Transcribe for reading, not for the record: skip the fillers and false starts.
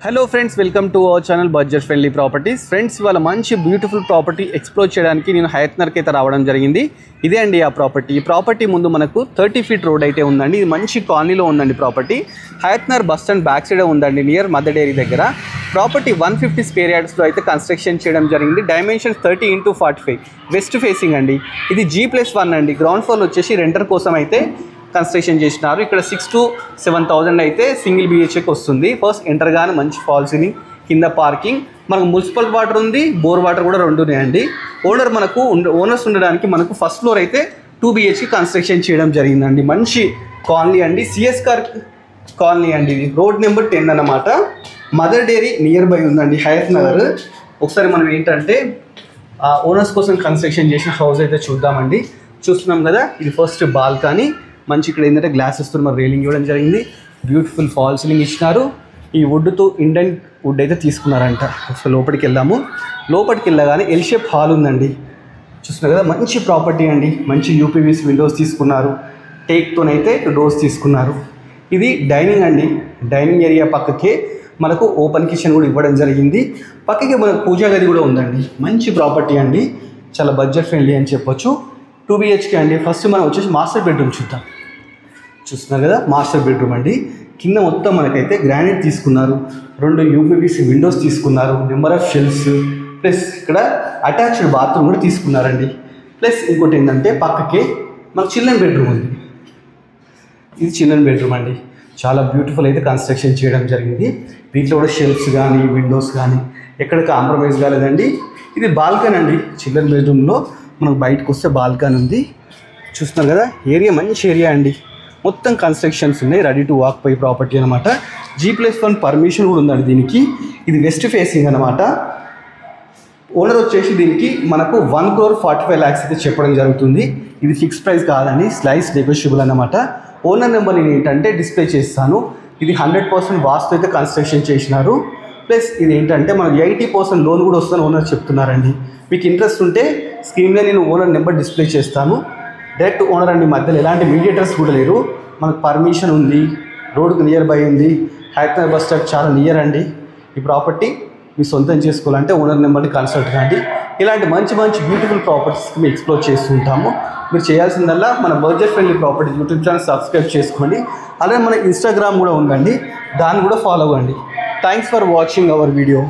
Hello friends, welcome to our channel budget friendly properties. Friends, ఇవాళ మంచి beautiful property explore చేయడానికి నేను హయత్నర్కి అయితే రావడం జరిగింది. ఇదే అండి ఆ ప్రాపర్టీ. ఈ ప్రాపర్టీ ముందు మనకు 30 ఫీట్ రోడ్ అయితే ఉందండి. ఇది మంచి కాలనీలో ఉందండి ప్రాపర్టీ. హయత్నర్ బస్ స్టాండ్ బ్యాక్ సైడే ఉందండి, నియర్ మదర్ డైరీ దగ్గర. ప్రాపర్టీ 150 స్క్వేర్ యార్డ్స్లో అయితే కన్స్ట్రక్షన్ చేయడం జరిగింది. డైమెన్షన్స్ 30x45, వెస్ట్ ఫేసింగ్ అండి. ఇది G+1 అండి. గ్రౌండ్ ఫ్లోర్ వచ్చేసి రెంటర్ కోసం అయితే కన్స్ట్రక్షన్ చేసినారు. ఇక్కడ 6,000 to 7,000 అయితే సింగిల్ BHK వస్తుంది. ఫస్ట్ ఎంటర్ గానే మంచి ఫాల్ సీలింగ్, కింద పార్కింగ్, మనకు మున్సిపల్ వాటర్ ఉంది, బోర్ వాటర్ కూడా రెండు ఉన్నాయండి. ఓనర్స్ ఉండడానికి మనకు ఫస్ట్ ఫ్లోర్ అయితే 2 BHK కన్స్ట్రక్షన్ చేయడం జరిగిందండి. మంచి కాలనీ అండి, సిఎస్ కార్ కాలనీ అండి. ఇది రోడ్ నెంబర్ 10 అన్నమాట. మదర్ డైరీ నియర్ బై ఉందండి, హయత్ నగర్. ఒకసారి మనం ఏంటంటే ఓనర్స్ కోసం కన్స్ట్రక్షన్ చేసిన హౌస్ అయితే చూద్దామండి. చూస్తున్నాం కదా, ఇది ఫస్ట్ బాల్కనీ. మంచి ఇక్కడ ఏంటంటే గ్లాసెస్తో మరి రైలింగ్ ఇవ్వడం జరిగింది. బ్యూటిఫుల్ ఫాల్ సీలింగ్ ఇచ్చినారు. ఈ వుడ్తో ఇండియన్ వుడ్ అయితే తీసుకున్నారంట. ఒకసారి లోపలికి వెళ్దాము. లోపలికి వెళ్ళగానే ఎల్ షేప్ హాల్ ఉందండి. చూస్తున్నారు కదా, మంచి ప్రాపర్టీ అండి. మంచి UPVC విండోస్ తీసుకున్నారు. టేక్తోనైతే డోర్స్ తీసుకున్నారు. ఇది డైనింగ్ అండి. డైనింగ్ ఏరియా పక్కకే మనకు ఓపెన్ కిచెన్ కూడా ఇవ్వడం జరిగింది. పక్కకి మనకు పూజా గది కూడా ఉందండి. మంచి ప్రాపర్టీ అండి, చాలా బడ్జెట్ ఫ్రెండ్లీ అని చెప్పొచ్చు. 2 BHK అండి. ఫస్ట్ మనం వచ్చేసి మాస్టర్ బెడ్రూమ్ చూద్దాం. చూస్తున్నారు కదా, మాస్టర్ బెడ్రూమ్ అండి. కింద మొత్తం మనకైతే గ్రానైట్ తీసుకున్నారు. 2 UPVC విండోస్ తీసుకున్నారు. నెంబర్ ఆఫ్ షెల్ఫ్స్, ప్లస్ ఇక్కడ అటాచ్డ్ బాత్రూమ్ కూడా తీసుకున్నారండి. ప్లస్ ఇంకోటి ఏంటంటే పక్కకే మనకు చిల్డ్రన్ బెడ్రూమ్ ఉంది. ఇది చిల్డ్రన్ బెడ్రూమ్ అండి. చాలా బ్యూటిఫుల్ అయితే కన్స్ట్రక్షన్ చేయడం జరిగింది. దీంట్లో కూడా షెల్ఫ్స్ కానీ విండోస్ కానీ ఎక్కడ కాంప్రమైజ్ కాలేదండి. ఇది బాల్కనీ అండి. చిల్డ్రన్ బెడ్రూమ్లో మనకు బయటకు వస్తే బాల్కనీ ఉంది. చూస్తున్నారు కదా, ఏరియా మంచి ఏరియా అండి. మొత్తం కన్స్ట్రక్షన్స్ ఉన్నాయి. రెడీ టు వాక్ పై ప్రాపర్టీ అనమాట. G+1 పర్మిషన్ కూడా ఉందండి దీనికి. ఇది వెస్ట్ ఫేసింగ్ అనమాట. ఓనర్ వచ్చేసి దీనికి మనకు 1,45 lakhs అయితే చెప్పడం జరుగుతుంది. ఇది ఫిక్స్ ప్రైస్ కాదండి, స్లైస్ నెగోషియబుల్ అన్నమాట. ఓనర్ నెంబర్ నేను ఏంటంటే డిస్ప్లే చేస్తాను. ఇది 100% వాస్తు అయితే కన్స్ట్రక్షన్ చేసినారు. ప్లస్ ఇది ఏంటంటే మనకు 80% లోన్ కూడా వస్తుందని ఓనర్ చెప్తున్నారండి. మీకు ఇంట్రెస్ట్ ఉంటే స్క్రీన్లో నేను ఓనర్ నెంబర్ డిస్ప్లే చేస్తాను. డైరెక్ట్ ఓనర్ అండి, మధ్యలో ఎలాంటి మీడియేటర్స్ కూడా లేరు. మనకు పర్మిషన్ ఉంది, రోడ్కు నియర్ బై ఉంది. హయత్నగర్ బస్ స్టాండ్ చాలా నియర్ అండి. ఈ ప్రాపర్టీ మీ సొంతం చేసుకోవాలంటే ఓనర్ నెంబర్ని కన్సల్ట్ కాండి. ఇలాంటి మంచి మంచి బ్యూటిఫుల్ ప్రాపర్టీస్కి మేము ఎక్స్ప్లోర్ చేస్తూ ఉంటాము. మీరు చేయాల్సిందల్లా మన budget friendly property YouTube channel subscribe చేసుకోండి. అలాగే మన ఇన్స్టాగ్రామ్ కూడా ఉందండి, దాన్ని కూడా ఫాలో అవ్వండి. Thanks for watching our video.